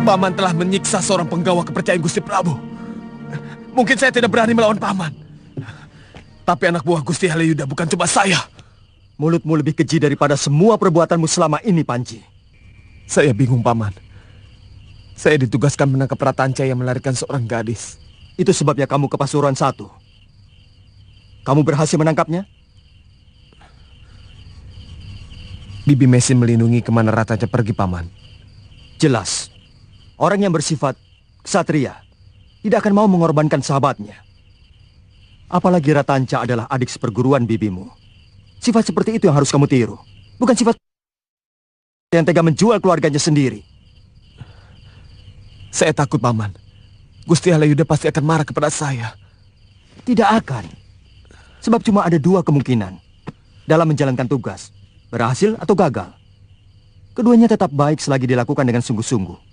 Paman telah menyiksa seorang penggawa kepercayaan Gusti Prabu. Mungkin saya tidak berani melawan Paman. Tapi anak buah Gusti Halayuda bukan cuma saya. Mulutmu lebih keji daripada semua perbuatanmu selama ini, Panji. Saya bingung, Paman. Saya ditugaskan menangkap Ratanca yang melarikan seorang gadis. Itu sebabnya kamu ke Pasuruan 1. Kamu berhasil menangkapnya? Bibi Mesin melindungi kemana Ratanca pergi, Paman. Jelas. Orang yang bersifat ksatria tidak akan mau mengorbankan sahabatnya. Apalagi Ratanca adalah adik seperguruan bibimu. Sifat seperti itu yang harus kamu tiru. Bukan sifat yang tega menjual keluarganya sendiri. Saya takut, Paman. Gusti Halayuda pasti akan marah kepada saya. Tidak akan. Sebab cuma ada 2 kemungkinan dalam menjalankan tugas. Berhasil atau gagal. Keduanya tetap baik selagi dilakukan dengan sungguh-sungguh.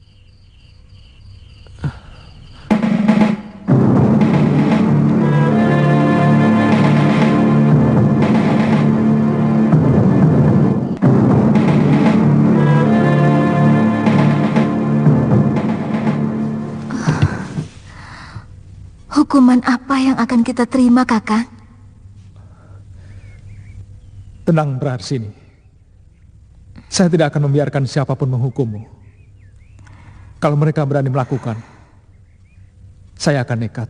Hukuman apa yang akan kita terima, Kakang? Tenang, Praharsini. Saya tidak akan membiarkan siapapun menghukummu. Kalau mereka berani melakukan, saya akan nekat.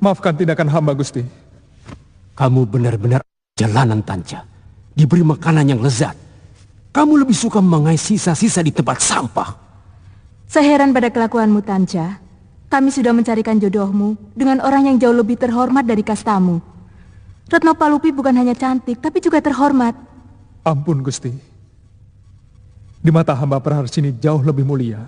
Maafkan tindakan hamba, Gusti. Kamu benar-benar jalanan, Tanca. Diberi makanan yang lezat. Kamu lebih suka mengais sisa-sisa di tempat sampah. Saya heran pada kelakuanmu, Tanca. Kami sudah mencarikan jodohmu dengan orang yang jauh lebih terhormat dari kastamu. Retno Palupi bukan hanya cantik, tapi juga terhormat. Ampun, Gusti. Di mata hamba Praharsini jauh lebih mulia.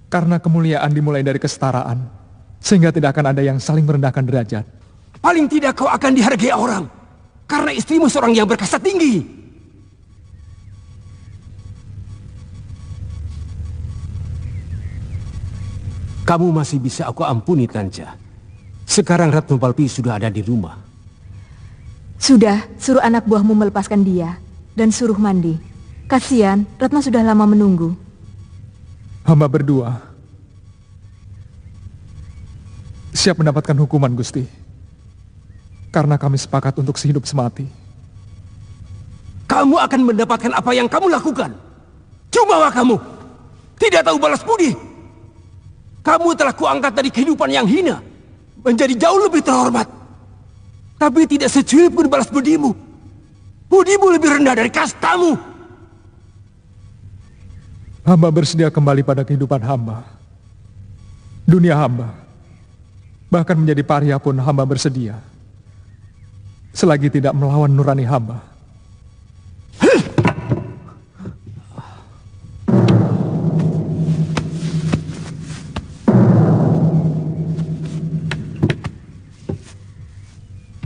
Karena kemuliaan dimulai dari kesetaraan. Sehingga tidak akan ada yang saling merendahkan derajat. Paling tidak kau akan dihargai orang. Karena istrimu seorang yang berkasta tinggi. Kamu masih bisa aku ampuni, Tanca. Sekarang Ratno Palpi sudah ada di rumah. Sudah, suruh anak buahmu melepaskan dia. Dan suruh mandi. Kasihan, Ratno sudah lama menunggu. Hamba berdua siap mendapatkan hukuman, Gusti. Karena kami sepakat untuk sehidup semati. Kamu akan mendapatkan apa yang kamu lakukan. Jumawa kamu. Tidak tahu balas budi. Kamu telah kuangkat dari kehidupan yang hina. Menjadi jauh lebih terhormat. Tapi tidak secuil pun balas budimu. Budimu lebih rendah dari kastamu. Hamba bersedia kembali pada kehidupan hamba. Dunia hamba. Bahkan menjadi paria pun hamba bersedia. Selagi tidak melawan nurani hamba.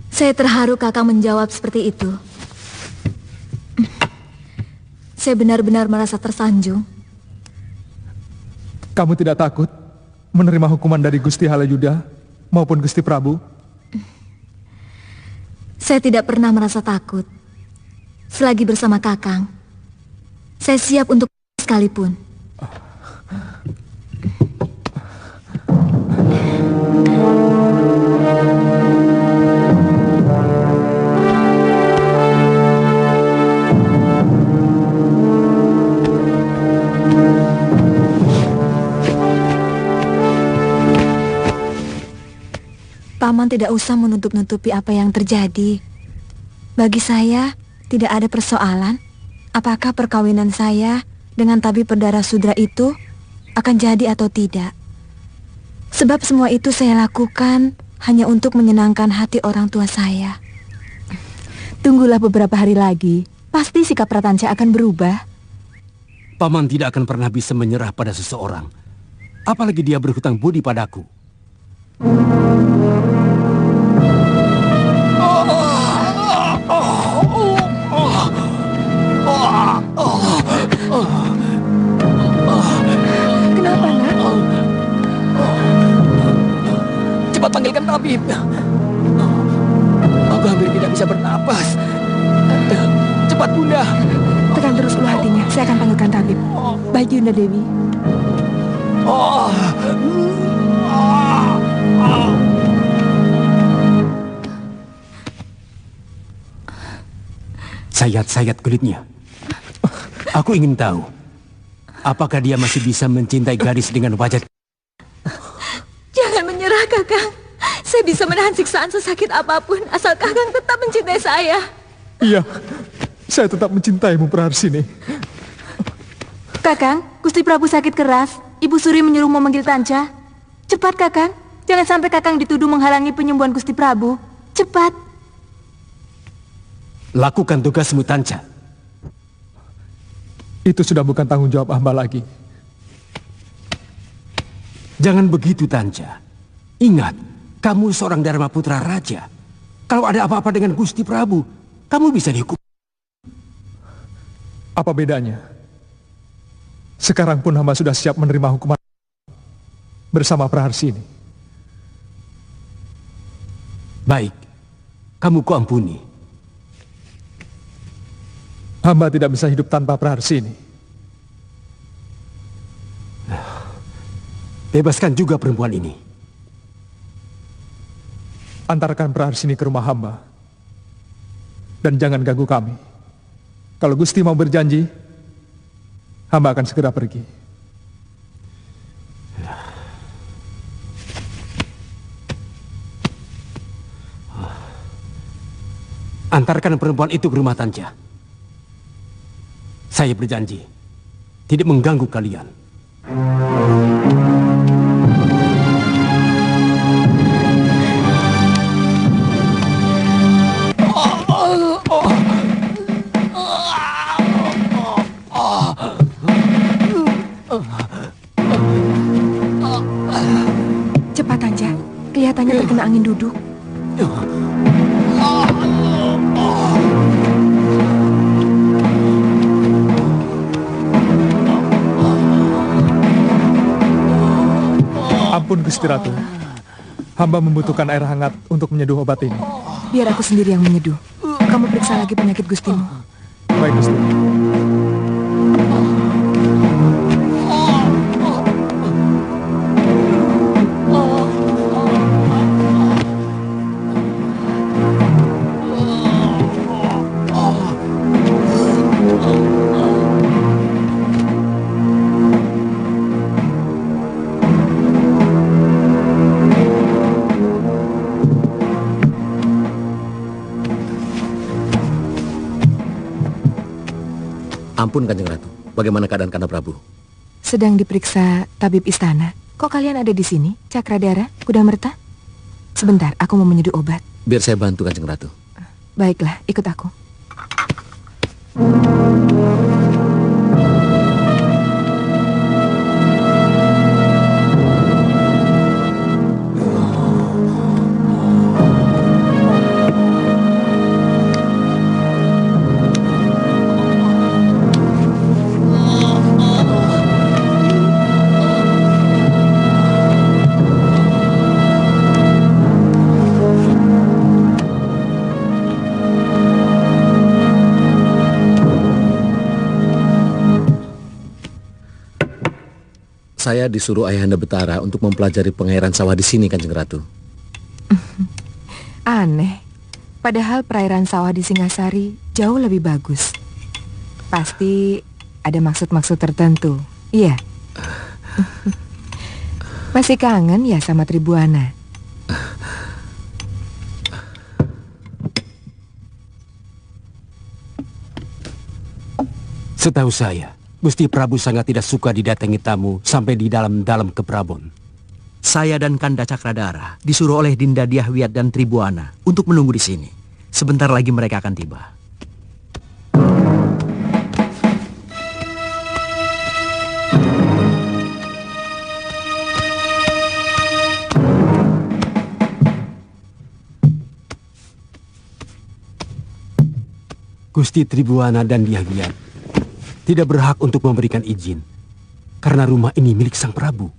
Saya terharu Kakang menjawab seperti itu. Saya benar-benar merasa tersanjung. Kamu tidak takut menerima hukuman dari Gusti Halayuda maupun Gusti Prabu? Saya tidak pernah merasa takut. Selagi bersama Kakang, saya siap untuk sekalipun. Paman tidak usah menutup-nutupi apa yang terjadi. Bagi saya, tidak ada persoalan apakah perkawinan saya dengan tabib berdarah sudra itu akan jadi atau tidak. Sebab semua itu saya lakukan hanya untuk menyenangkan hati orang tua saya. Tunggulah beberapa hari lagi. Pasti sikap Ratanca akan berubah. Paman tidak akan pernah bisa menyerah pada seseorang. Apalagi dia berhutang budi padaku. Kenapa, nak? Cepat panggilkan tabib. Aku hampir tidak bisa bernapas. Cepat, Bunda. Tekan terus ulu hatinya. Saya akan panggilkan tabib. Baik, Yunda Dewi. Sayat-sayat kulitnya. Aku ingin tahu, apakah dia masih bisa mencintai gadis dengan wajah... Jangan menyerah, Kakang. Saya bisa menahan siksaan sesakit apapun asal Kakang tetap mencintai saya. Iya, saya tetap mencintaimu, Praharsini. Kakang, Gusti Prabu sakit keras. Ibu Suri menyuruh memanggil Tanca. Cepat, Kakang. Jangan sampai Kakang dituduh menghalangi penyembuhan Gusti Prabu. Cepat. Lakukan tugasmu, Tanca. Itu sudah bukan tanggung jawab hamba lagi. Jangan begitu, Tanca. Ingat, kamu seorang Dharma Putra Raja. Kalau ada apa-apa dengan Gusti Prabu, kamu bisa dihukum. Apa bedanya? Sekarang pun hamba sudah siap menerima hukuman bersama Praharsini. Baik, kamu kuampuni. Hamba tidak bisa hidup tanpa Praharsini. Bebaskan juga perempuan ini. Antarkan Praharsini ke rumah hamba. Dan jangan ganggu kami. Kalau Gusti mau berjanji, hamba akan segera pergi. Antarkan perempuan itu ke rumah Tanca. Saya berjanji tidak mengganggu kalian. Cepat, Tanca. Kelihatannya terkena angin duduk. Ampun Gusti Ratu, hamba membutuhkan air hangat untuk menyeduh obat ini. Biar aku sendiri yang menyeduh. Kamu periksa lagi penyakit Gustimu. Baik Gusti. Ampun Kanjeng Ratu, bagaimana keadaan Kanda Prabu? Sedang diperiksa tabib istana. Kok kalian ada di sini? Cakradara, Kudamerta? Sebentar, aku mau menyeduh obat. Biar saya bantu Kanjeng Ratu. Baiklah, ikut aku. Saya disuruh Ayahanda Betara untuk mempelajari pengairan sawah di sini, Kanjeng Ratu. Aneh. Padahal perairan sawah di Singasari jauh lebih bagus. Pasti ada maksud-maksud tertentu. Iya. Masih kangen ya sama Tribuana? Setahu saya, Gusti Prabu sangat tidak suka didatangi tamu sampai di dalam-dalam ke Prabon. Saya dan Kanda Cakradara disuruh oleh Dinda Dyahwiat dan Tribuana untuk menunggu di sini. Sebentar lagi mereka akan tiba. Gusti Tribuana dan Dyahwiat tidak berhak untuk memberikan izin karena rumah ini milik Sang Prabu.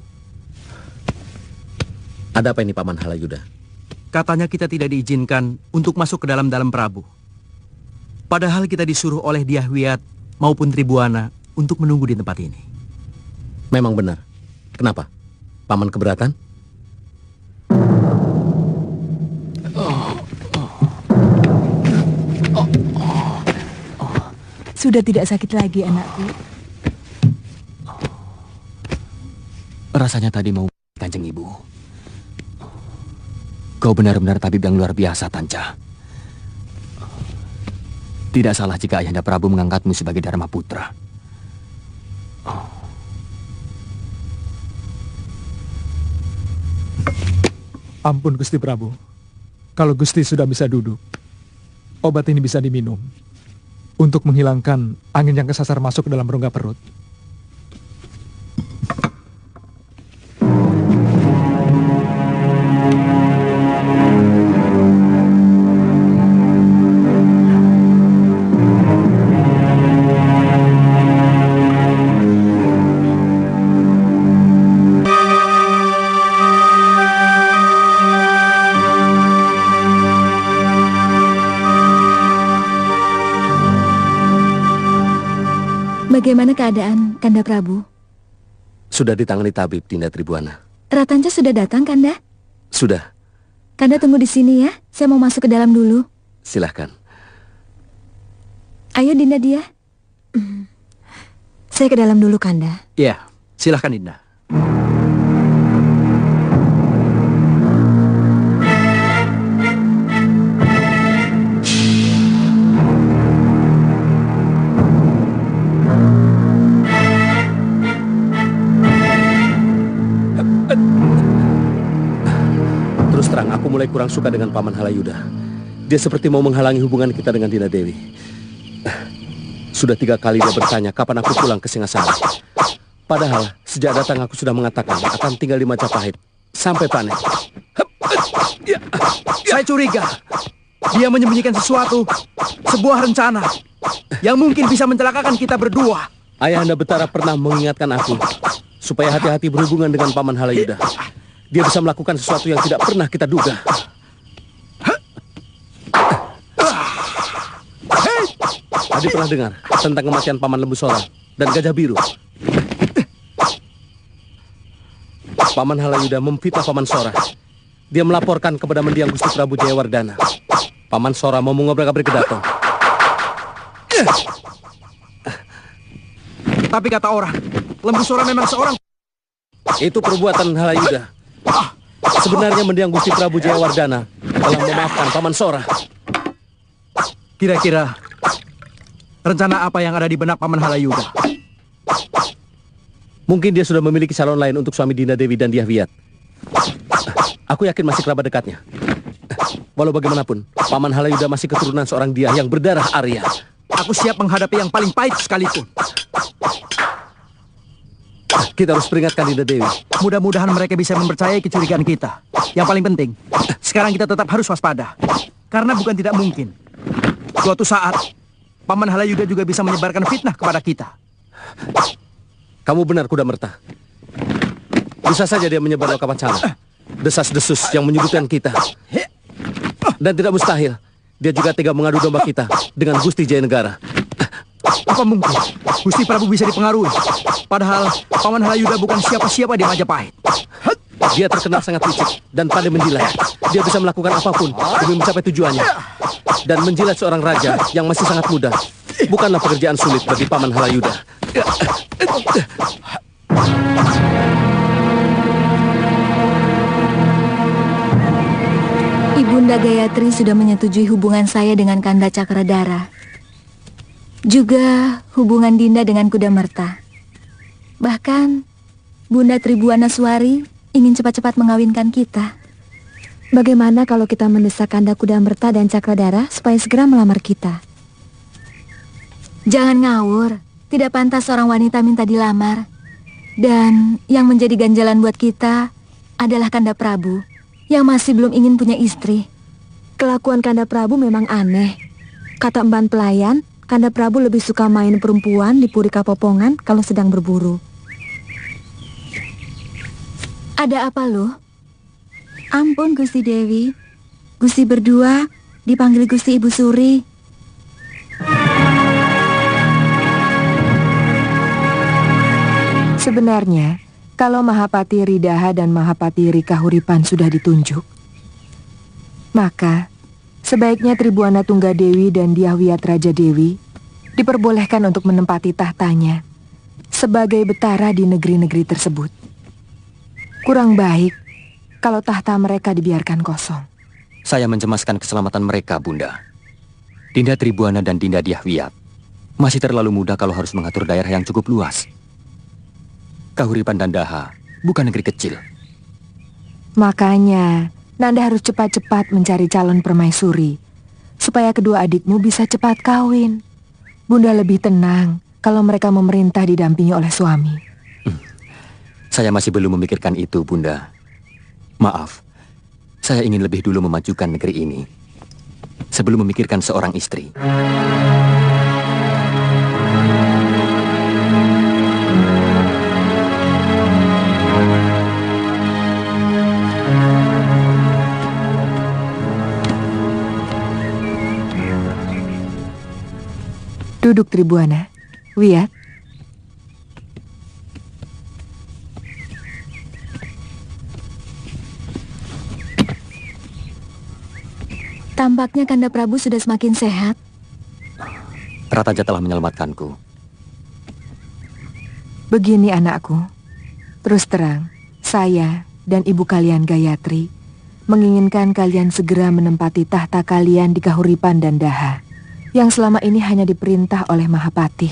Ada apa ini Paman Halayuda? Katanya kita tidak diizinkan untuk masuk ke dalam Prabu. Padahal kita disuruh oleh Dyahwiat maupun Tribuana untuk menunggu di tempat ini. Memang benar. Kenapa? Paman keberatan? Sudah tidak sakit lagi, anakku. Rasanya tadi mau Kanjeng Ibu. Kau benar-benar tabib yang luar biasa, Tanca. Tidak salah jika Ayahanda Prabu mengangkatmu sebagai Dharma Putra. Ampun Gusti Prabu. Kalau Gusti sudah bisa duduk, obat ini bisa diminum untuk menghilangkan angin yang kesasar masuk ke dalam rongga perut. Bagaimana keadaan Kanda Prabu? Sudah ditangani tabib, Dinda Tribuana. Ratanca sudah datang, Kanda? Sudah. Kanda tunggu di sini ya. Saya mau masuk ke dalam dulu. Silahkan. Ayo Dinda Dia. Saya ke dalam dulu, Kanda. Iya, silahkan Dinda. Terus terang, aku mulai kurang suka dengan Paman Halayuda. Dia seperti mau menghalangi hubungan kita dengan Dinda Dewi. Sudah 3 kali dia bertanya kapan aku pulang ke Singasari. Padahal sejak datang aku sudah mengatakan akan tinggal di Majapahit sampai panen. Saya curiga dia menyembunyikan sesuatu, sebuah rencana yang mungkin bisa mencelakakan kita berdua. Ayahanda Betara pernah mengingatkan aku supaya hati-hati berhubungan dengan Paman Halayuda. Dia bisa melakukan sesuatu yang tidak pernah kita duga. Adi pernah dengar tentang kematian Paman Lembu Sora dan Gajah Biru. Paman Halayuda memfitnah Paman Sora. Dia melaporkan kepada mendiang Gusti Prabu Jayawardana. Paman Sora mau mengobrak-abrik Kedaton. Tapi kata orang, Lembu Sora memang seorang... Itu perbuatan Halayuda. Sebenarnya mendiang Gusti Prabu Jayawardana telah memaafkan Paman Sora. Kira-kira rencana apa yang ada di benak Paman Halayuda? Mungkin dia sudah memiliki calon lain untuk suami Dinda Dewi dan Dyahwiat. Aku yakin masih kerabat dekatnya. Walau bagaimanapun, Paman Halayuda masih keturunan seorang Dyah yang berdarah Arya. Aku siap menghadapi yang paling pahit sekalipun. Kita harus peringatkan Dinda Dewi. Mudah-mudahan mereka bisa mempercayai kecurigaan kita. Yang paling penting, sekarang kita tetap harus waspada. Karena bukan tidak mungkin suatu saat Paman Halayuda juga bisa menyebarkan fitnah kepada kita. Kamu benar, Kuda Merta. Bisa saja dia menyebar loka wacana, desas-desus yang menyudutkan kita. Dan tidak mustahil dia juga tega mengadu domba kita dengan Gusti Jayanegara. Apa mungkin Gusti Prabu bisa dipengaruhi? Padahal Paman Halayuda bukan siapa-siapa di Majapahit. Dia terkenal sangat licik dan pandai menjilat. Dia bisa melakukan apapun demi mencapai tujuannya. Dan menjilat seorang raja yang masih sangat muda bukanlah pekerjaan sulit bagi Paman Halayuda. Ibunda Gayatri sudah menyetujui hubungan saya dengan Kanda Cakradara. Juga hubungan Dinda dengan Kudamerta. Bahkan Bunda Tribuanaswari ingin cepat-cepat mengawinkan kita. Bagaimana kalau kita mendesak Kanda Kudamerta dan Cakradara supaya segera melamar kita? Jangan ngawur, tidak pantas seorang wanita minta dilamar. Dan yang menjadi ganjalan buat kita adalah Kanda Prabu yang masih belum ingin punya istri. Kelakuan Kanda Prabu memang aneh. Kata emban pelayan, Kanda Prabu lebih suka main perempuan di Puri Kapopongan kalau sedang berburu. Ada apa loh? Ampun Gusti Dewi, Gusti berdua dipanggil Gusti Ibu Suri. Sebenarnya, kalau Mahapati Ridaha dan Mahapati Rikahuripan sudah ditunjuk, maka sebaiknya Tribuana Tunggadewi dan Dyahwiyat Raja Dewi diperbolehkan untuk menempati tahtanya sebagai betara di negeri-negeri tersebut. Kurang baik kalau tahta mereka dibiarkan kosong. Saya mencemaskan keselamatan mereka, Bunda. Dinda Tribuana dan Dinda Dyahwiyat masih terlalu muda kalau harus mengatur daerah yang cukup luas. Kahuripan dan Daha bukan negeri kecil. Makanya, Nanda harus cepat-cepat mencari calon permaisuri, supaya kedua adikmu bisa cepat kawin. Bunda lebih tenang kalau mereka memerintah didampingi oleh suami. Saya masih belum memikirkan itu, Bunda. Maaf, saya ingin lebih dulu memajukan negeri ini sebelum memikirkan seorang istri. Duduk Tribuana. Wiyat. Tampaknya Kanda Prabu sudah semakin sehat. Rataja telah menyelamatkanku. Begini anakku, terus terang, saya dan ibu kalian Gayatri menginginkan kalian segera menempati tahta kalian di Kahuripan dan Daha, yang selama ini hanya diperintah oleh Mahapati.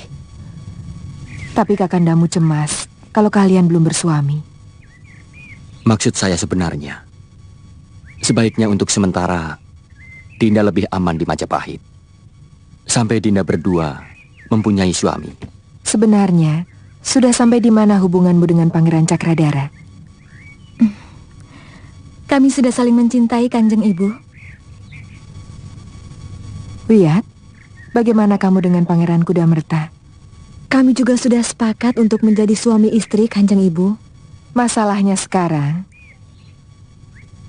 Tapi kakandamu cemas kalau kalian belum bersuami. Maksud saya sebenarnya, sebaiknya untuk sementara Dinda lebih aman di Majapahit sampai Dinda berdua mempunyai suami. Sebenarnya, sudah sampai di mana hubunganmu dengan Pangeran Cakradara? Kami sudah saling mencintai, Kanjeng Ibu. Wiyat, bagaimana kamu dengan Pangeran Kudamerta? Kami juga sudah sepakat untuk menjadi suami istri, Kanjeng Ibu. Masalahnya sekarang,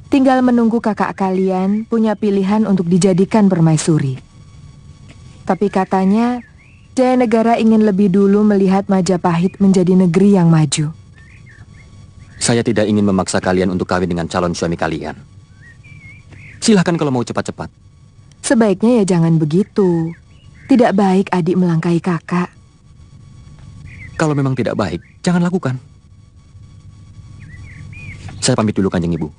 tinggal menunggu kakak kalian punya pilihan untuk dijadikan permaisuri. Tapi katanya, Jayanegara ingin lebih dulu melihat Majapahit menjadi negeri yang maju. Saya tidak ingin memaksa kalian untuk kawin dengan calon suami kalian. Silahkan kalau mau cepat-cepat. Sebaiknya ya jangan begitu. Tidak baik adik melangkahi kakak. Kalau memang tidak baik, jangan lakukan. Saya pamit dulu, Kanjeng Ibu.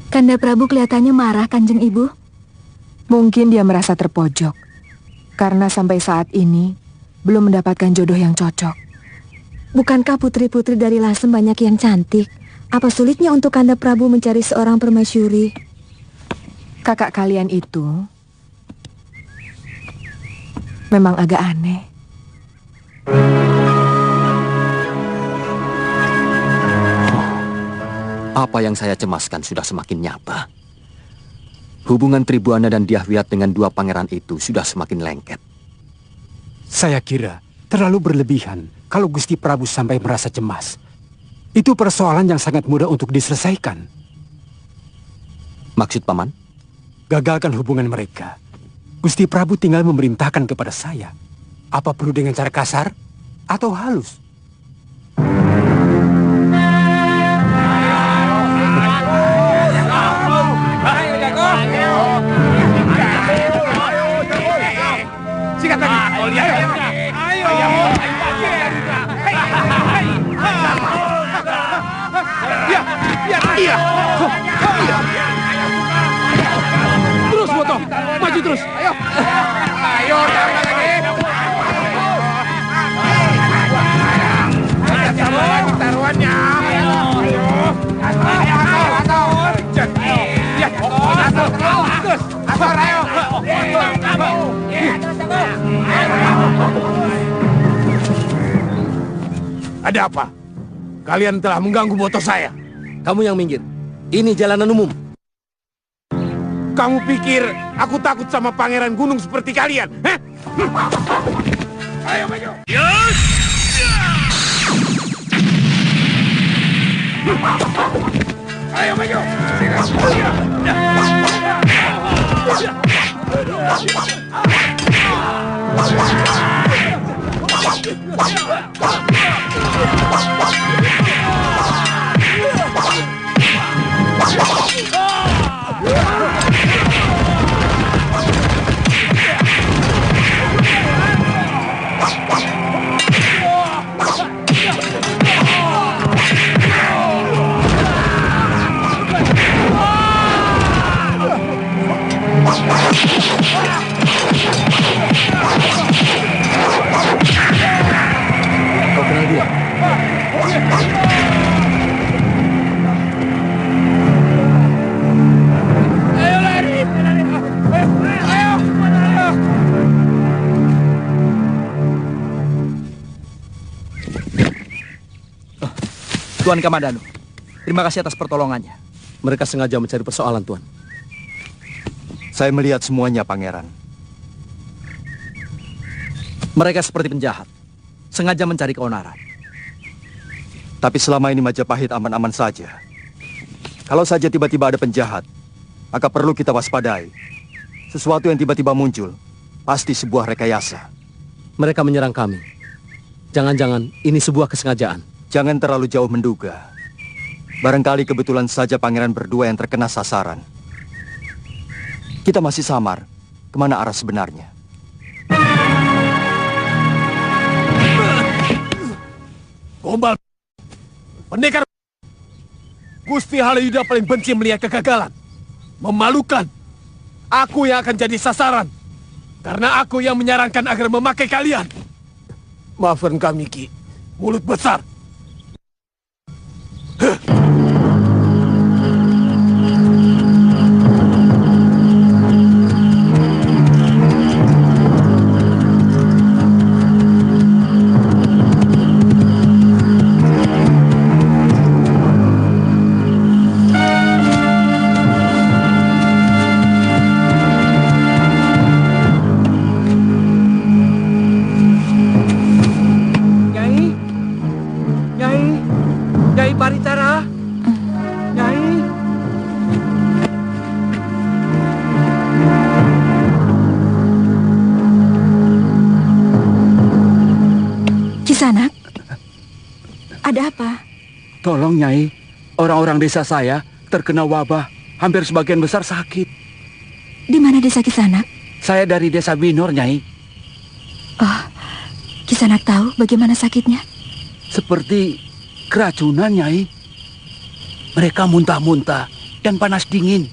Kanda Prabu kelihatannya marah, Kanjeng Ibu. Mungkin dia merasa terpojok, karena sampai saat ini belum mendapatkan jodoh yang cocok. Bukankah putri-putri dari Lasem banyak yang cantik? Apa sulitnya untuk Kanda Prabu mencari seorang permaisuri? Kakak kalian itu memang agak aneh. Apa yang saya cemaskan sudah semakin nyata. Hubungan Tribuana dan Dyahwiyat dengan dua pangeran itu sudah semakin lengket. Saya kira terlalu berlebihan kalau Gusti Prabu sampai merasa cemas. Itu persoalan yang sangat mudah untuk diselesaikan. Maksud Paman? Gagalkan hubungan mereka. Gusti Prabu tinggal memerintahkan kepada saya. Apa perlu dengan cara kasar atau halus? Sikat lagi. Ayo. Iya. Terus, Boto. Maju terus. Ayo. Ayo, taruhan lagi. Sama lagi taruhannya. Ayo. Ada apa? Kalian telah mengganggu motor saya. Kamu yang minggir. Ini jalanan umum. Kamu pikir aku takut sama pangeran gunung seperti kalian? Hah? Ayo maju. Ayo maju. Kau kenal dia? Ayo lari. Ayo. Tuan Kamadanu, terima kasih atas pertolongannya. Mereka sengaja mencari persoalan, Tuan. Saya melihat semuanya, Pangeran. Mereka seperti penjahat, sengaja mencari keonaran. Tapi selama ini Majapahit aman-aman saja. Kalau saja tiba-tiba ada penjahat, maka perlu kita waspadai. Sesuatu yang tiba-tiba muncul, pasti sebuah rekayasa. Mereka menyerang kami. Jangan-jangan ini sebuah kesengajaan. Jangan terlalu jauh menduga. Barangkali kebetulan saja pangeran berdua yang terkena sasaran. Kita masih samar. Kemana arah sebenarnya? Gombal. Pendekar. Gusti Halayuda paling benci melihat kegagalan. Memalukan. Aku yang akan jadi sasaran. Karena aku yang menyarankan agar memakai kalian. Maafkan kami, Ki. Mulut besar. Nyai Paritara. Nyai. Kisanak, ada apa? Tolong, Nyai. Orang-orang desa saya terkena wabah. Hampir sebagian besar sakit. Di mana desa Kisanak? Saya dari desa Binor, Nyai. Oh, Kisanak tahu bagaimana sakitnya? Seperti keracunan, Nyai. Mereka muntah-muntah dan panas dingin.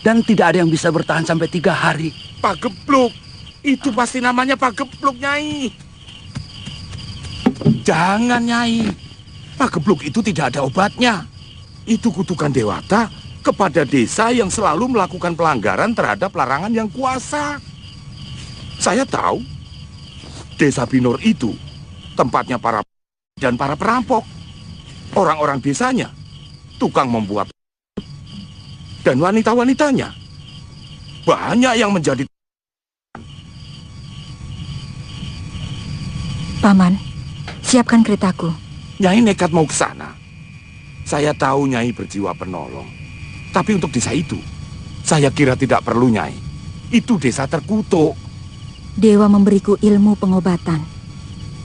Dan tidak ada yang bisa bertahan sampai 3 hari. Pak Gebluk. Itu pasti namanya Pak Gebluk, Nyai. Jangan, Nyai. Pak Gebluk itu tidak ada obatnya. Itu kutukan dewata kepada desa yang selalu melakukan pelanggaran terhadap larangan yang kuasa. Saya tahu. Desa Binor itu tempatnya para dan para perampok. Orang-orang desanya, tukang membuat, dan wanita-wanitanya. Banyak yang menjadi... Paman, siapkan keretaku. Nyai nekat mau ke sana. Saya tahu Nyai berjiwa penolong. Tapi untuk desa itu, saya kira tidak perlu, Nyai. Itu desa terkutuk. Dewa memberiku ilmu pengobatan.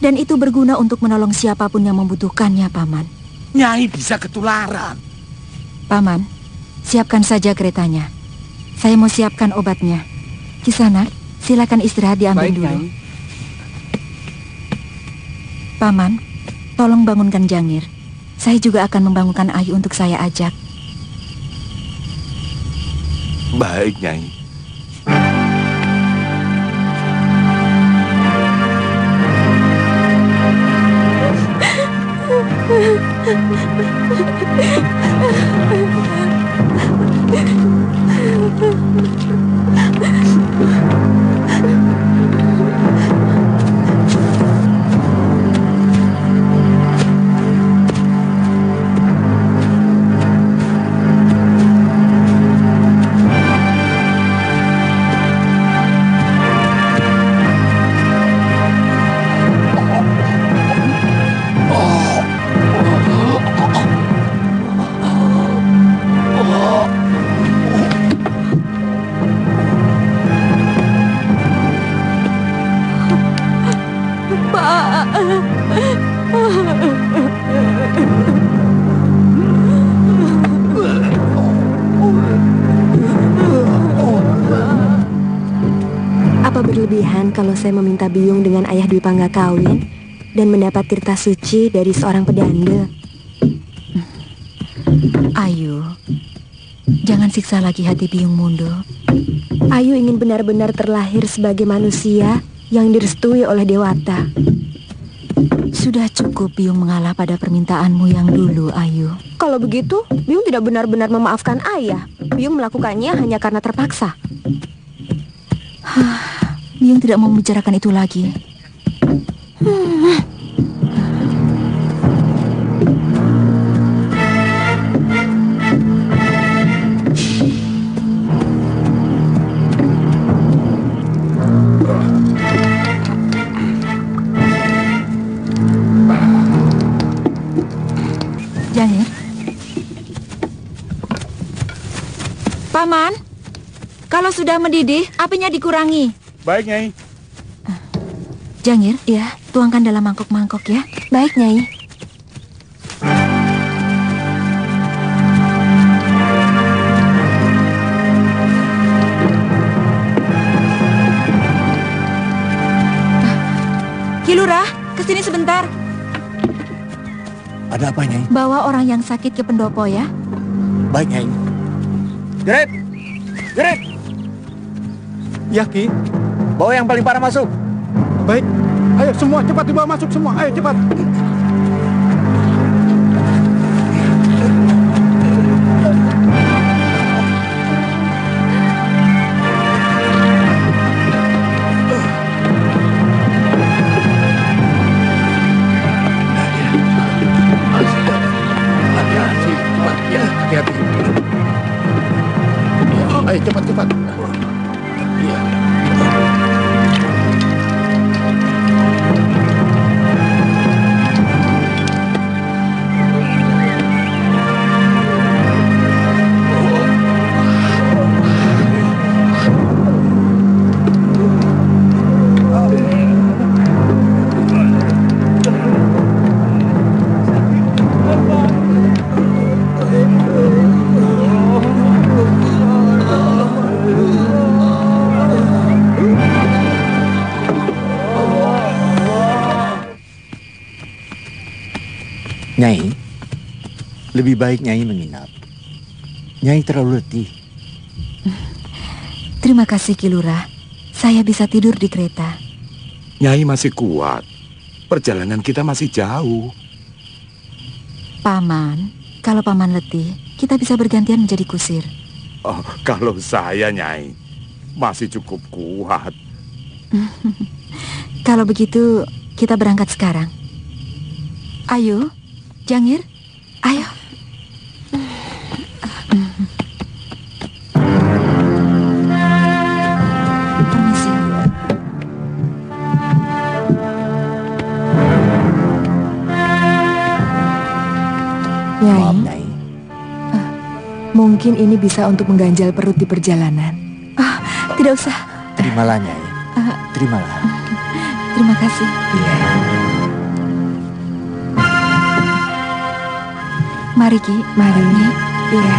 Dan itu berguna untuk menolong siapapun yang membutuhkannya, Paman. Nyai bisa ketularan. Paman, siapkan saja keretanya. Saya mau siapkan obatnya. Kisanak, silakan istirahat diambil Baik, dulu. Nyai. Paman, tolong bangunkan Jangir. saya juga akan membangunkan Ayu untuk saya ajak. Baik, Nyai. Apa berlebihan kalau saya meminta Biyung dengan ayah Dwi Pangga kawin dan mendapat tirta suci dari seorang pedanda? Ayu, jangan siksa lagi hati Biyung Mundo. Ayu ingin benar-benar terlahir sebagai manusia yang direstui oleh Dewata. Sudah cukup Biyung mengalah pada permintaanmu yang dulu, Ayu. Kalau begitu, Biyung tidak benar-benar memaafkan ayah. Biyung melakukannya hanya karena terpaksa. Biyung tidak mau membicarakan itu lagi. Jangir. Paman, kalau sudah mendidih, apinya dikurangi. Baik, Nyai. Jangir, ya, tuangkan dalam mangkok-mangkok ya. Baik, Nyai. Kilurah, kesini sebentar. Ada apa, Nyai? Bawa orang yang sakit ke pendopo ya. Baik, Nyai. Jerit! Jerit! Ya, Ki. Bawa yang paling parah masuk. Baik. Ayo semua cepat dibawa masuk semua. Ayo cepat. Hati-hati. Ayo cepat-cepat. Iya. Nyai, lebih baik Nyai menginap. Nyai terlalu letih. Terima kasih Kilurah. Saya bisa tidur di kereta. Nyai masih kuat. Perjalanan kita masih jauh. Paman, kalau paman letih, kita bisa bergantian menjadi kusir. Oh, kalau saya, Nyai, masih cukup kuat. Kalau begitu, kita berangkat sekarang. Ayo, Jangir, ayo. Permisi. Nyai, mungkin ini bisa untuk mengganjal perut di perjalanan. Tidak usah. Terimalah, Nyai. Terimalah. Terima kasih. Iya. Mari Ki, Mari. Iya.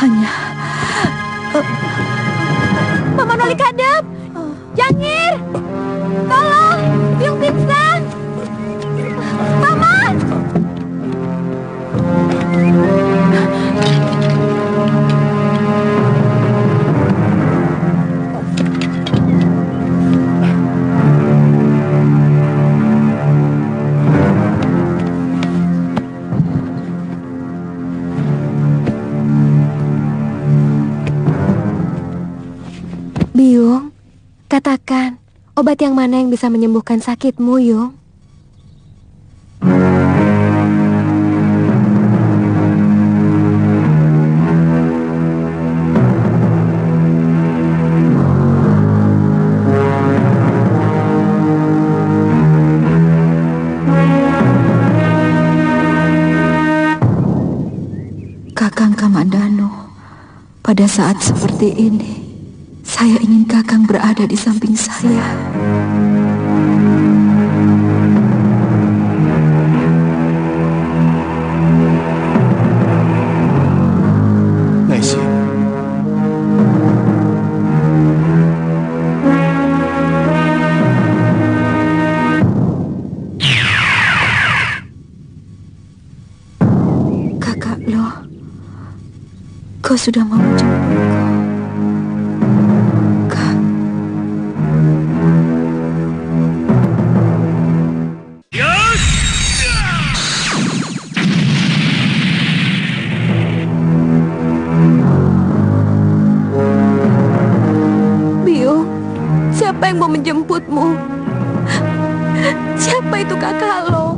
hanya... Paman Wali Kadep! Jangir! Tolong! Biung pingsan! Paman! Biung, katakan, obat yang mana yang bisa menyembuhkan sakitmu, Yung? Kakang Kamandano, pada saat seperti ini, saya ingin Kakang berada di samping saya. Naisi. Kakak Loh, kau sudah mau menjemputku. Siapa yang mau menjemputmu? Siapa itu kakak lo?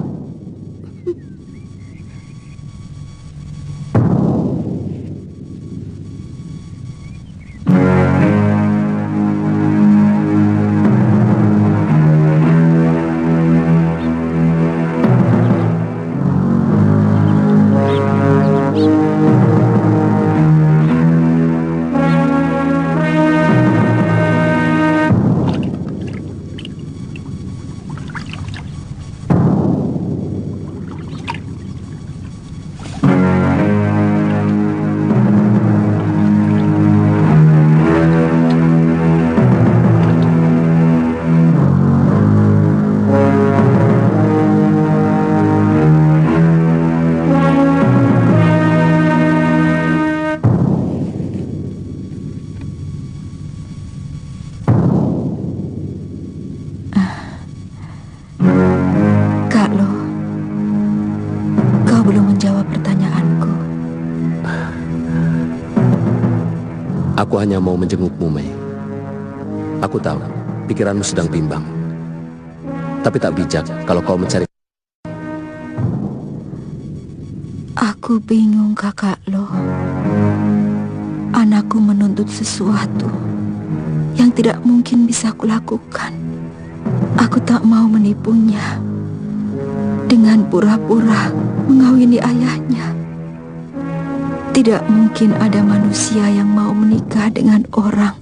Aku hanya mau menjengukmu, Mei. Aku tahu, pikiranmu sedang bimbang. Tapi tak bijak kalau kau mencari... Aku bingung, Kakak Loh. Anakku menuntut sesuatu yang tidak mungkin bisa kulakukan. Aku tak mau menipunya dengan pura-pura mengawini ayahnya. Tidak mungkin ada manusia yang mau menikah dengan orang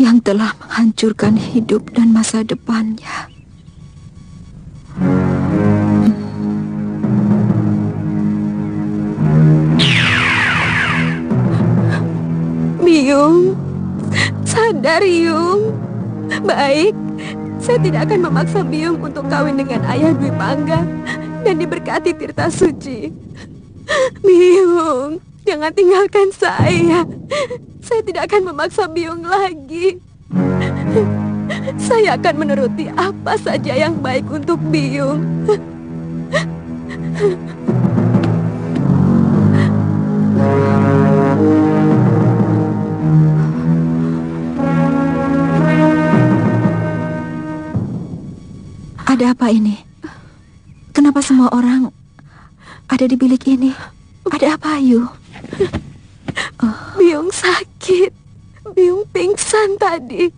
yang telah menghancurkan hidup dan masa depannya. Biung, sadar Yung. Baik, saya tidak akan memaksa Biung untuk kawin dengan ayah Dwi Pangga dan diberkati Tirta Suci. Biung, jangan tinggalkan saya. Saya tidak akan memaksa Biung lagi. Saya akan menuruti apa saja yang baik untuk Biung. Ada apa ini? Kenapa semua orang ada di bilik ini? Ada apa, Ayu? Biung sakit. Biung pingsan tadi.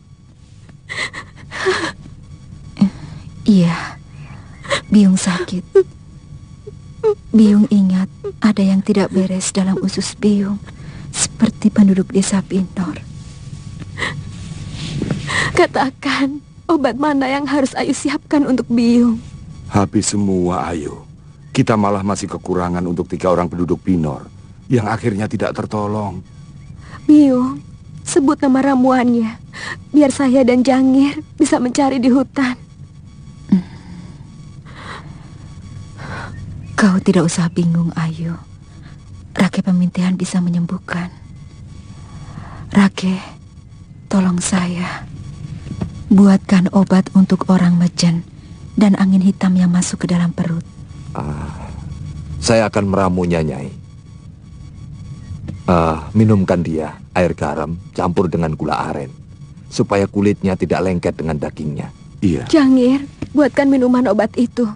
Iya, Biung sakit. Biung ingat ada yang tidak beres dalam usus Biung, seperti penduduk desa Pinor. Katakan, obat mana yang harus Ayu siapkan untuk Biung? Habis semua, Ayu. Kita malah masih kekurangan untuk 3 orang penduduk Pinor. yang akhirnya tidak tertolong. Biung, sebut nama ramuannya, biar saya dan Jangir bisa mencari di hutan. Kau tidak usah bingung, Ayu. Rake Pemintihan bisa menyembuhkan. Rake, tolong saya. Buatkan obat untuk orang mejen dan angin hitam yang masuk ke dalam perut. Saya akan meramunya, Nyai. Minumkan dia air garam campur dengan gula aren, supaya kulitnya tidak lengket dengan dagingnya. Iya. Jangir, buatkan minuman obat itu.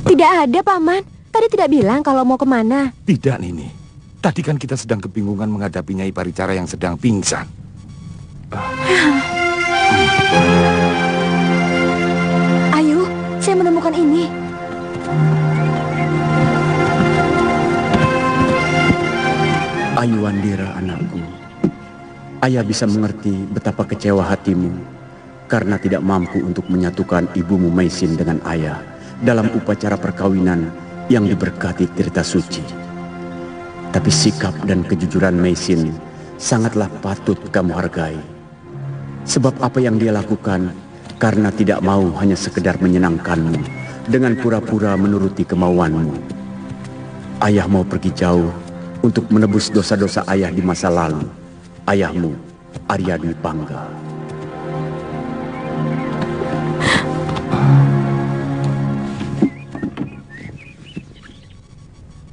Tidak ada, Paman. Tadi tidak bilang kalau mau kemana. Tidak, Nini. Tadi kan kita sedang kebingungan menghadapi Nyai Paricara yang sedang pingsan. Ayu, saya menemukan ini. Ayu Wandira, anakku. Ayah bisa mengerti betapa kecewa hatimu karena tidak mampu untuk menyatukan ibumu Maisin dengan ayah dalam upacara perkawinan yang diberkati Tirta Suci. Tapi sikap dan kejujuran Maisin sangatlah patut kamu hargai. Sebab apa yang dia lakukan karena tidak mau hanya sekedar menyenangkanmu dengan pura-pura menuruti kemauanmu. Ayah mau pergi jauh untuk menebus dosa-dosa ayah di masa lalu. Ayahmu, Arya Dwi Pangga.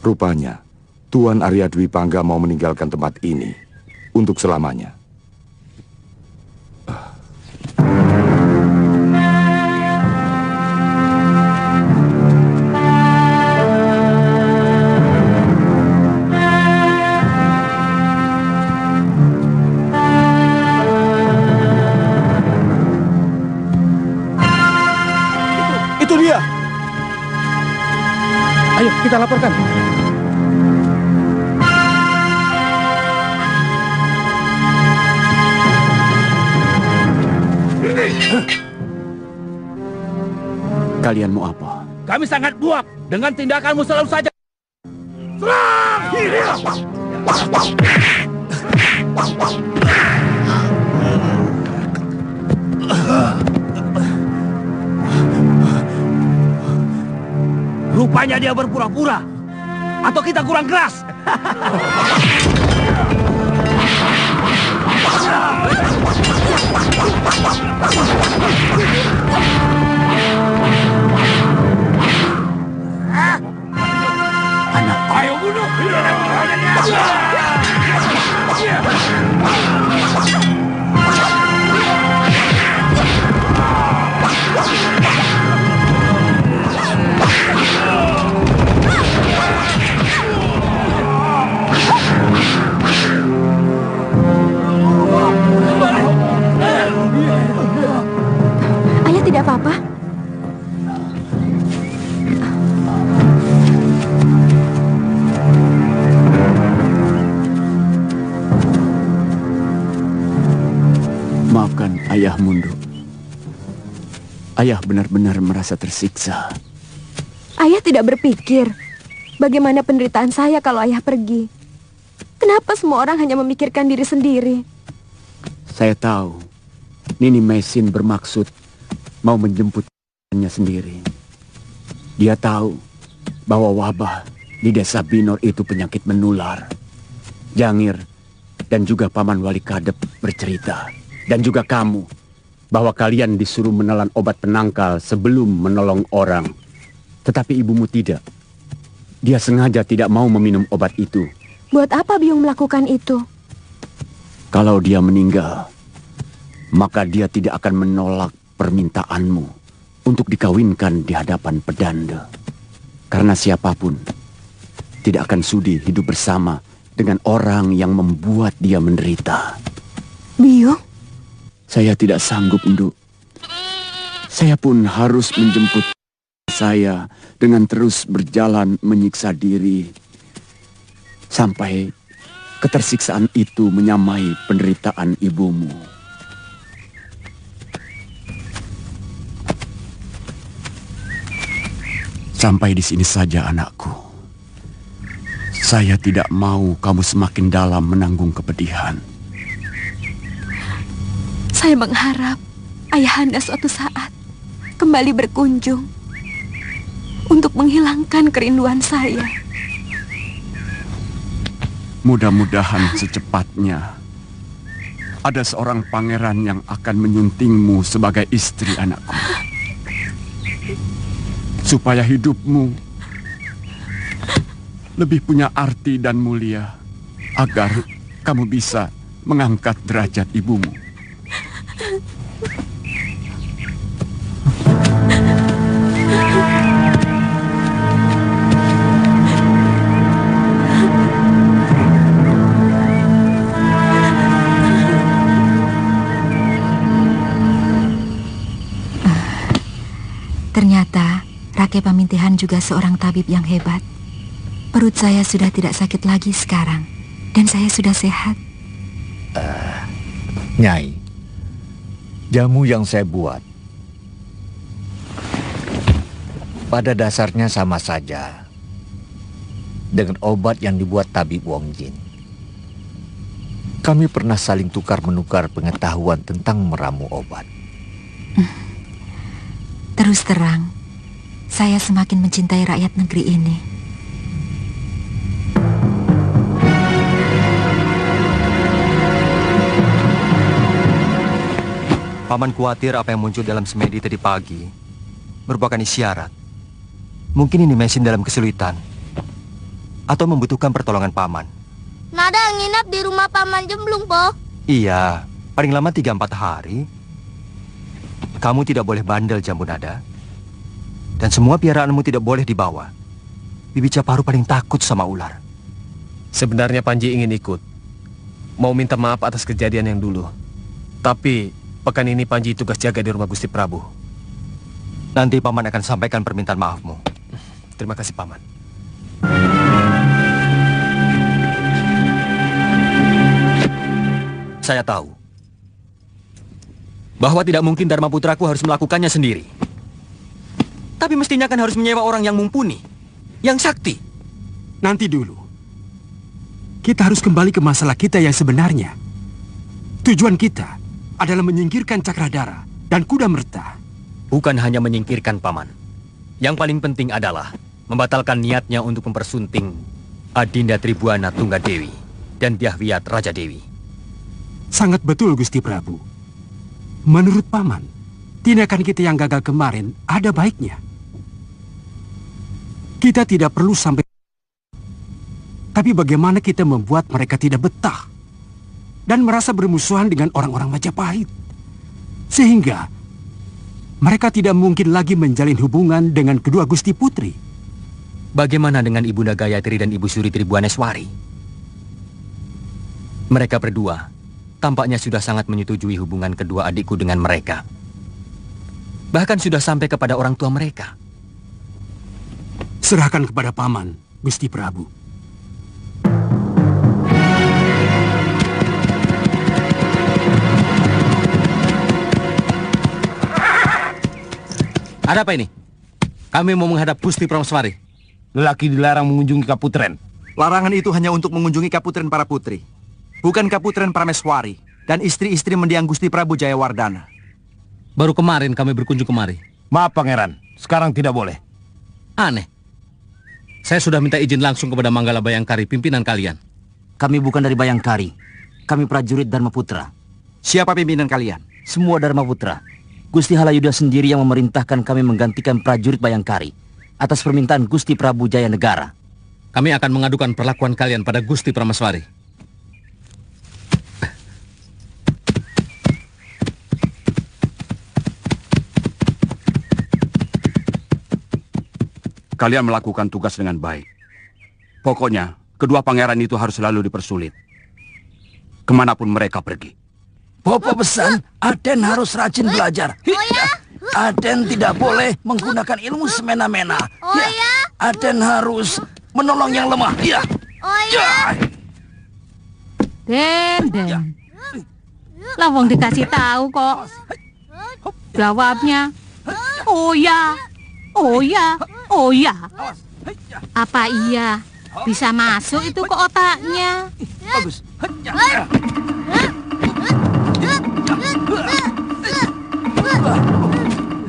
Rupanya, Tuan Arya Dwi Pangga mau meninggalkan tempat ini untuk selamanya. Itu dia. Ayo kita laporkan. Kalian mau apa? Kami sangat muak dengan tindakanmu selalu saja. Serang! Rupanya dia berpura-pura. Atau kita kurang keras? Anak, ayo bunuh! Ayah tidak apa-apa. maafkan ayah Mundu. Ayah benar-benar merasa tersiksa. Ayah tidak berpikir bagaimana penderitaan saya kalau ayah pergi. Kenapa semua orang hanya memikirkan diri sendiri? Saya tahu Nini Maisin bermaksud mau menjemputnya sendiri. Dia tahu bahwa wabah di desa Binor itu penyakit menular. Jangir dan juga Paman Wali Kadep bercerita, dan juga kamu, bahwa kalian disuruh menelan obat penangkal sebelum menolong orang. Tetapi ibumu tidak. Dia sengaja tidak mau meminum obat itu. Buat apa Biung melakukan itu? Kalau dia meninggal, maka dia tidak akan menolak permintaanmu untuk dikawinkan di hadapan pedanda. Karena siapapun tidak akan sudi hidup bersama dengan orang yang membuat dia menderita. Biung? Saya tidak sanggup, Nduk. Saya pun harus menjemput saya dengan terus berjalan menyiksa diri sampai ketersiksaan itu menyamai penderitaan ibumu. Sampai di sini saja, anakku. Saya tidak mau kamu semakin dalam menanggung kepedihan. Saya mengharap Ayahanda suatu saat kembali berkunjung untuk menghilangkan kerinduan saya. Mudah-mudahan secepatnya ada seorang pangeran yang akan menyuntingmu sebagai istri, anakku. Supaya hidupmu lebih punya arti dan mulia, agar kamu bisa mengangkat derajat ibumu. Ternyata Rake Pamintihan juga seorang tabib yang hebat. Perut saya sudah tidak sakit lagi sekarang, dan saya sudah sehat. Nyai, jamu yang saya buat pada dasarnya sama saja dengan obat yang dibuat tabib Wong Jin. Kami pernah saling tukar-menukar pengetahuan tentang meramu obat. Terus terang, saya semakin mencintai rakyat negeri ini. Paman khawatir apa yang muncul dalam semedi tadi pagi merupakan isyarat. Mungkin ini mesin dalam kesulitan atau membutuhkan pertolongan paman. Nada nginap di rumah Paman Jemblung, Po. Iya, paling lama 3-4 hari. Kamu tidak boleh bandel, Jambu Nada. Dan semua piaraanmu tidak boleh dibawa. Bibi Caparu paling takut sama ular. Sebenarnya Panji ingin ikut. Mau minta maaf atas kejadian yang dulu. Tapi pekan ini Panji tugas jaga di rumah Gusti Prabu. Nanti Paman akan sampaikan permintaan maafmu. Terima kasih, Paman. Saya tahu bahwa tidak mungkin Dharma Putraku harus melakukannya sendiri. Tapi mestinya kan harus menyewa orang yang mumpuni, yang sakti. Nanti dulu. Kita harus kembali ke masalah kita yang sebenarnya. Tujuan kita adalah menyingkirkan Cakradhara dan Kuda Merta. Bukan hanya menyingkirkan, Paman. Yang paling penting adalah membatalkan niatnya untuk mempersunting Adinda Tribuana Tunggadewi dan Dyahwiyat Raja Dewi. Sangat betul, Gusti Prabu. Menurut Paman, tindakan kita yang gagal kemarin ada baiknya. Kita tidak perlu sampai... Tapi bagaimana kita membuat mereka tidak betah dan merasa bermusuhan dengan orang-orang Majapahit, sehingga mereka tidak mungkin lagi menjalin hubungan dengan kedua Gusti Putri. Bagaimana dengan Ibunda Gayatri dan Ibu Suri Tribuaneswari? Mereka berdua tampaknya sudah sangat menyetujui hubungan kedua adikku dengan mereka. Bahkan sudah sampai kepada orang tua mereka. Serahkan kepada Paman, Gusti Prabu. Ada apa ini? Kami mau menghadap Gusti Prameswari. Lelaki dilarang mengunjungi Kaputren. Larangan itu hanya untuk mengunjungi Kaputren para putri, bukan Kaputren Prameswari dan istri-istri mendiang Gusti Prabu Jayawardana. Baru kemarin kami berkunjung kemari. Maaf, Pangeran. Sekarang tidak boleh. Aneh. Saya sudah minta izin langsung kepada Manggala Bayangkari, pimpinan kalian. Kami bukan dari Bayangkari. Kami prajurit Dharma Putra. Siapa pimpinan kalian? Semua Dharma Putra. Gusti Halayuda sendiri yang memerintahkan kami menggantikan prajurit Bayangkari atas permintaan Gusti Prabu Jayanegara. Kami akan mengadukan perlakuan kalian pada Gusti Prameswari. Kalian melakukan tugas dengan baik. Pokoknya, kedua pangeran itu harus selalu dipersulit. Kemanapun mereka pergi. Popo pesan, Aden harus rajin belajar. Aden tidak boleh menggunakan ilmu semena-mena. Oh ya? Aden harus menolong yang lemah. Ya. Oh iya. Den. Lawang dikasih tahu kok. Jawabnya, oh ya, oh ya, oh ya. Apa iya bisa masuk itu ke otaknya? Bagus.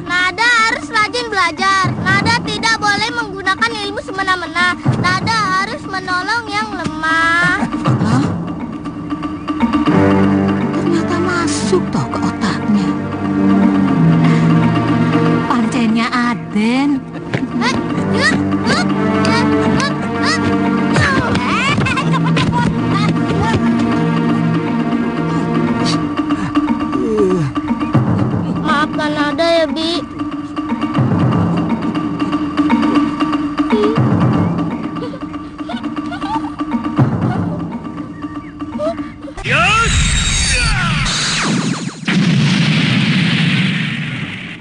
Nada harus rajin belajar. Nada tidak boleh menggunakan ilmu semena-mena. Nada harus menolong yang lemah. Ternyata masuk toh ke otaknya. Pancennya Aden. Maafkan Nada ya, Bi.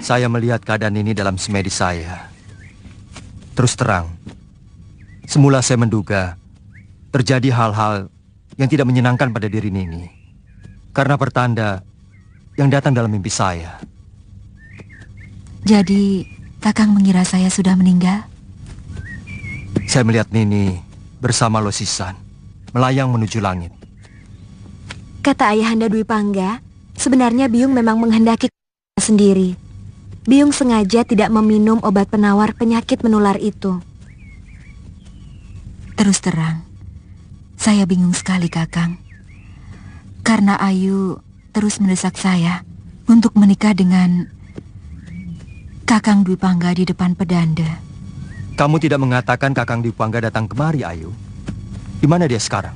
Saya melihat keadaan ini dalam semedi saya. Terus terang, semula saya menduga terjadi hal-hal yang tidak menyenangkan pada diri Nini. Karena pertanda yang datang dalam mimpi saya. Jadi, Kakang mengira saya sudah meninggal? Saya melihat Nini bersama Losisan melayang menuju langit. Kata Ayahanda Dwi Pangga, sebenarnya Biung memang menghendaki sendiri. Biung sengaja tidak meminum obat penawar penyakit menular itu. Terus terang, saya bingung sekali, Kakang. Karena Ayu terus mendesak saya untuk menikah dengan Kakang Dwi Pangga di depan pedanda. Kamu tidak mengatakan Kakang Dwi Pangga datang kemari, Ayu? Di mana dia sekarang?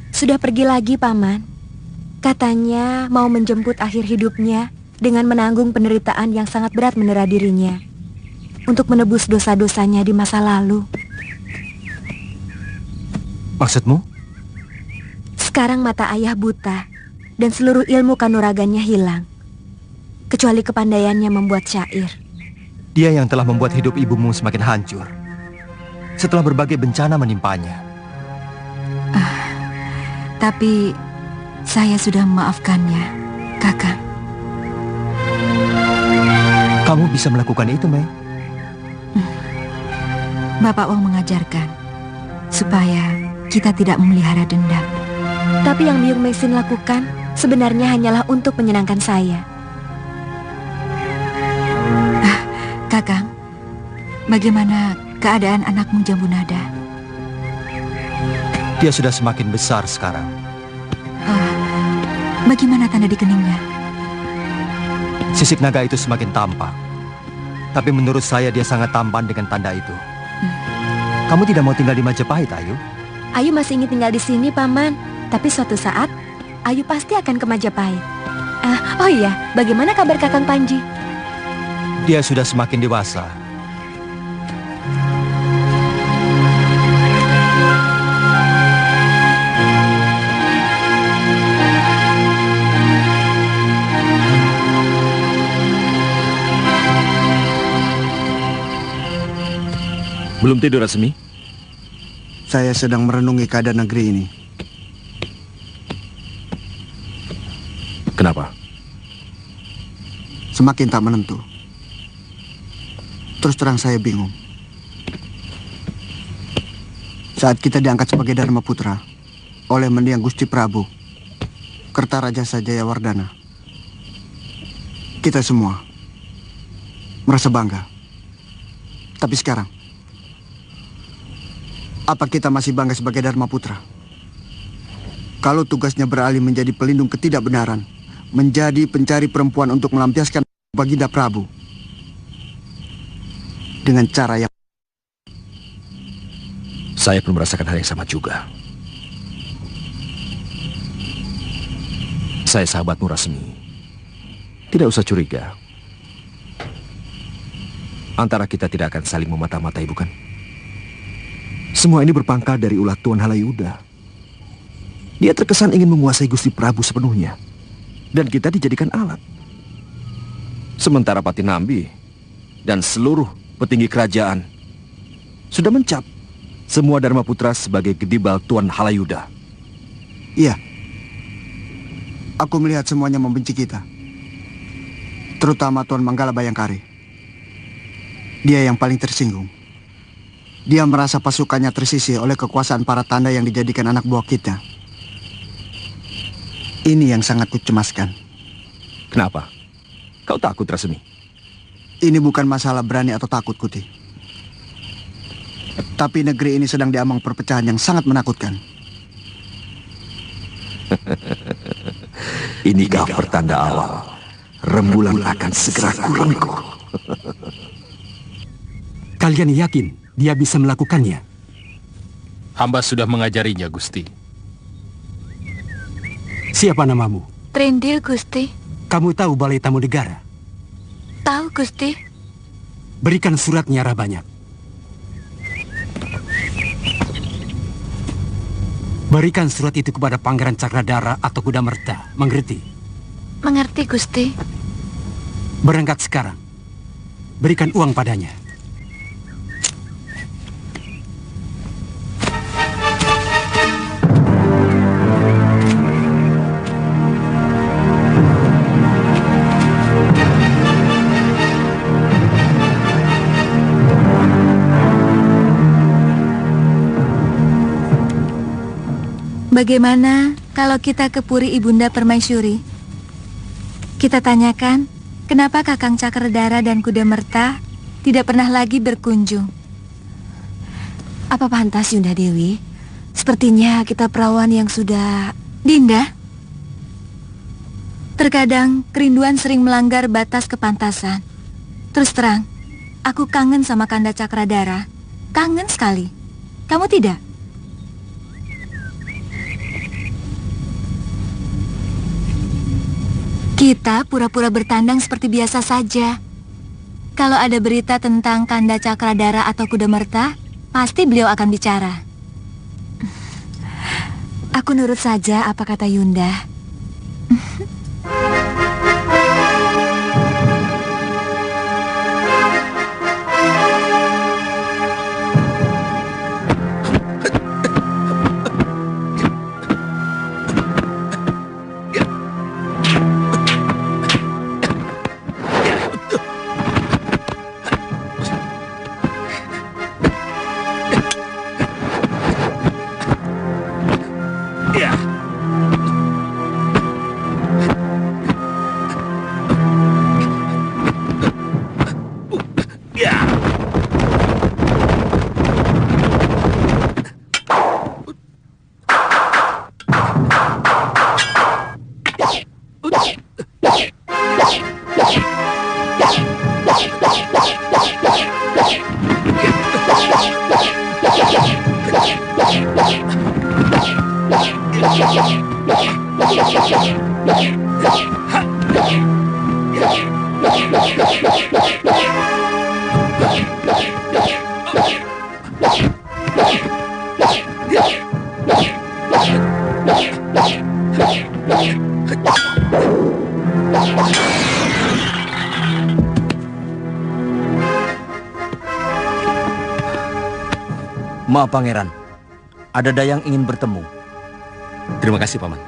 Sudah pergi lagi, Paman. Katanya mau menjemput akhir hidupnya dengan menanggung penderitaan yang sangat berat menera dirinya untuk menebus dosa-dosanya di masa lalu. Maksudmu? Sekarang mata ayah buta dan seluruh ilmu kanuragannya hilang, kecuali kepandaiannya membuat syair. Dia yang telah membuat hidup ibumu semakin hancur setelah berbagai bencana menimpanya. Tapi saya sudah memaafkannya, Kakang. Kamu bisa melakukan itu, Mei? Bapak Wong mengajarkan supaya kita tidak memelihara dendam. Tapi yang Biung Meisin lakukan sebenarnya hanyalah untuk menyenangkan saya. Kakang, bagaimana keadaan anakmu Jambu Nada? Dia sudah semakin besar sekarang. Bagaimana tanda di keningnya? Sisik naga itu semakin tampak. Tapi menurut saya dia sangat tampan dengan tanda itu. Kamu tidak mau tinggal di Majapahit, Ayu? Ayu masih ingin tinggal di sini, Paman. Tapi suatu saat, Ayu pasti akan ke Majapahit. Oh iya, bagaimana kabar Kakang Panji? Dia sudah semakin dewasa. Belum tidur, Rasmi? Saya sedang merenungi keadaan negeri ini. Kenapa? Semakin tak menentu. Terus terang saya bingung. Saat kita diangkat sebagai Dharma Putra oleh mendiang Gusti Prabu, Kertaraja Jayawardana, kita semua merasa bangga. Tapi sekarang, apa kita masih bangga sebagai Dharma Putra? Kalau tugasnya beralih menjadi pelindung ketidakbenaran, menjadi pencari perempuan untuk melampiaskan Baginda Prabu dengan cara yang... Saya pun merasakan hal yang sama juga. Saya sahabatmu, Rasmi. Tidak usah curiga. Antara kita tidak akan saling memata-matai, bukan? Semua ini berpangkal dari ulah Tuan Halayuda. Dia terkesan ingin menguasai Gusti Prabu sepenuhnya. Dan kita dijadikan alat. Sementara Patinambi dan seluruh petinggi kerajaan sudah mencap Semua Dharma Putra sebagai Gedibal Tuan Halayuda. Iya. Aku melihat semuanya membenci kita. Terutama Tuan Manggala Bayangkari. Dia yang paling tersinggung. Dia merasa pasukannya tersisih oleh kekuasaan para tanda yang dijadikan anak buah kita. Ini yang sangat kucemaskan. Kenapa? Kau takut, Rasemi? Ini bukan masalah berani atau takut, Kuti. Tapi negeri ini sedang diambang perpecahan yang sangat menakutkan. Inikah pertanda awal rembulan akan segera kurangku. Kalian yakin dia bisa melakukannya? Hamba sudah mengajarinya, Gusti. Siapa namamu? Trendil, Gusti. Kamu tahu Balai Tamu Negara? Tahu, Gusti. Berikan surat Nyara Banyak. Berikan surat itu kepada Pangeran Cakradara atau Kudamerta. Mengerti? Mengerti, Gusti. Berangkat sekarang. Berikan uang padanya. Bagaimana kalau kita ke Puri Ibunda Permaisuri? Kita tanyakan, kenapa Kakang Cakradara dan Kudamerta tidak pernah lagi berkunjung? Apa pantas, Yunda Dewi? Sepertinya kita perawan yang sudah... Dinda? Terkadang kerinduan sering melanggar batas kepantasan. Terus terang, aku kangen sama Kanda Cakradara. Kangen sekali. Kamu tidak? Kita pura-pura bertandang seperti biasa saja. Kalau ada berita tentang Kanda Cakradara atau Kudamerta, pasti beliau akan bicara. Aku nurut saja apa kata Yunda. Maaf, Pangeran. Ada Dayang ingin bertemu. Terima kasih, Paman.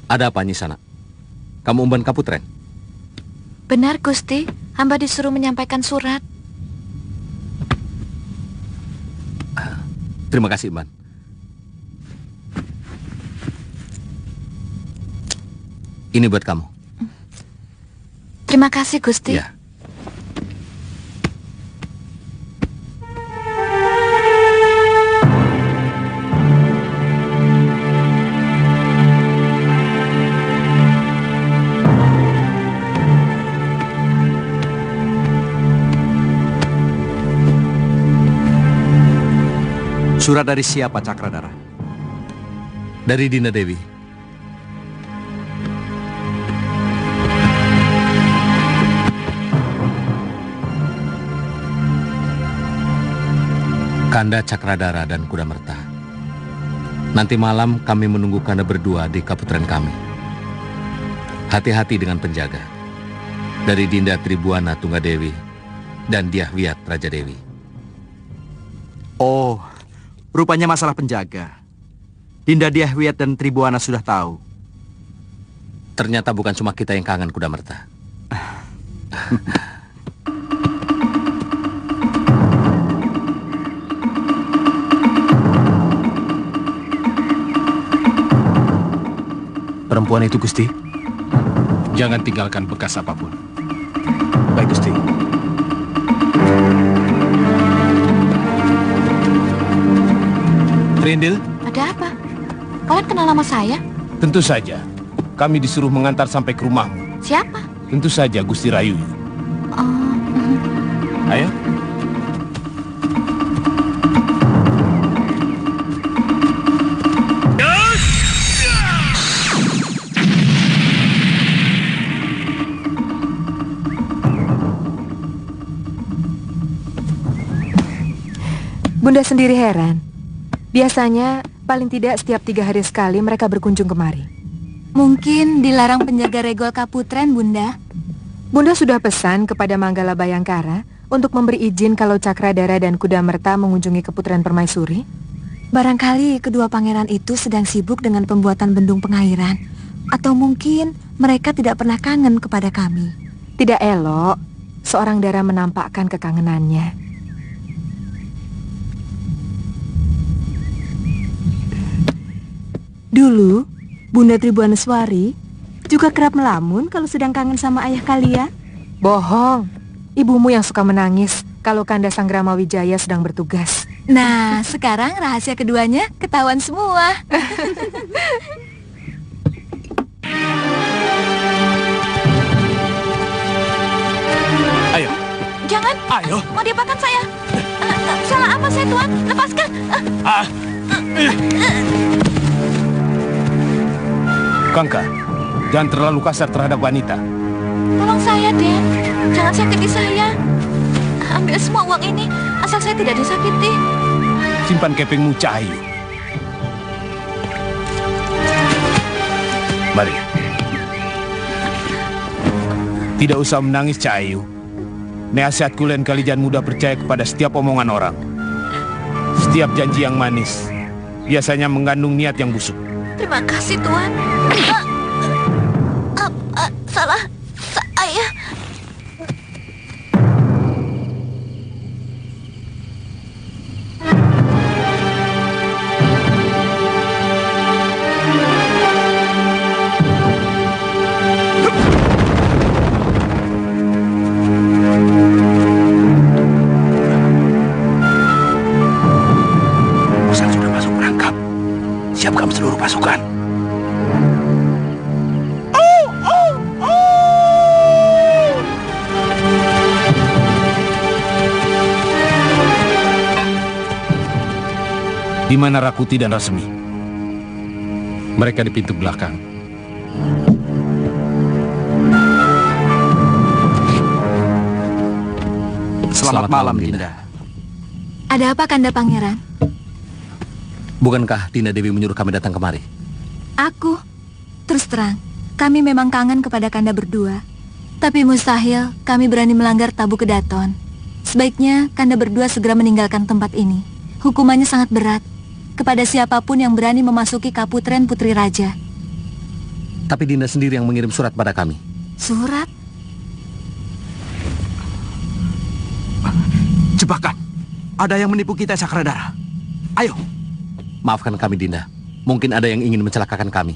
Ada apa, Nyisana? Kamu umban Kaputren? Benar, Gusti. Hamba disuruh menyampaikan surat. Terima kasih, Umban. Ini buat kamu. Terima kasih, Gusti. Ya. Surat dari siapa, Cakradara? Dari Dinda Dewi. Kanda Cakradara dan Kudamerta. Nanti malam kami menunggu Kanda berdua di kaputren kami. Hati-hati dengan penjaga. Dari Dinda Tribuana Tunggadewi dan Dyahwiat Raja Dewi. Oh, rupanya masalah penjaga. Dinda Dyahwiat dan Tribuana sudah tahu. Ternyata bukan cuma kita yang kangen Kudamerta. Perempuan itu, Gusti. Jangan tinggalkan bekas apapun. Baik, Gusti. Trindil, Ada apa? Kalian kenal nama saya? tentu saja. Kami disuruh mengantar sampai ke rumahmu. Siapa? Tentu saja Gusti Rayu. Ayo. Bunda sendiri heran. Biasanya paling tidak setiap 3 hari sekali mereka berkunjung kemari. Mungkin dilarang penjaga regol Kaputren, Bunda. Bunda sudah pesan kepada Manggala Bayangkara untuk memberi izin kalau Cakradara dan Kudamerta mengunjungi Keputren Permaisuri. Barangkali kedua pangeran itu sedang sibuk dengan pembuatan bendung pengairan. Atau mungkin mereka tidak pernah kangen kepada kami. Tidak elok seorang dara menampakkan kekangenannya. Dulu, Bunda Tribuaneswari juga kerap melamun kalau sedang kangen sama ayah kalian. Bohong. Ibumu yang suka menangis kalau Kanda Sanggrama Wijaya sedang bertugas. Nah, sekarang rahasia keduanya ketahuan semua. Ayo. Jangan. Ayo. Mau diapakan saya? Salah apa saya, Tuan? Lepaskan. Kangka, jangan terlalu kasar terhadap wanita. Tolong saya, Den. Jangan sakiti saya. Ambil semua uang ini, asal saya tidak disakiti. Simpan kepingmu, Cahayu. Mari. Tidak usah menangis, Cahayu. Nasihatku lain kali jangan mudah percaya kepada setiap omongan orang. Setiap janji yang manis biasanya mengandung niat yang busuk. Terima kasih, Tuan. Salah saya. Musuh sudah masuk perangkap. Siapkan seluruh pasukan. Di mana Rakuti dan Rasmi? Mereka di pintu belakang. Selamat malam, Dinda. Ada apa, Kanda Pangeran? Bukankah Dinda Dewi menyuruh kami datang kemari? Aku, terus terang, kami memang kangen kepada Kanda berdua. Tapi mustahil kami berani melanggar tabu kedaton. Sebaiknya Kanda berdua segera meninggalkan tempat ini. Hukumannya sangat berat kepada siapapun yang berani memasuki Kaputren Putri Raja. Tapi Dinda sendiri yang mengirim surat pada kami. Surat? Jebakan. Ada yang menipu kita, Cakradara. Ayo. Maafkan kami, Dinda. Mungkin ada yang ingin mencelakakan kami.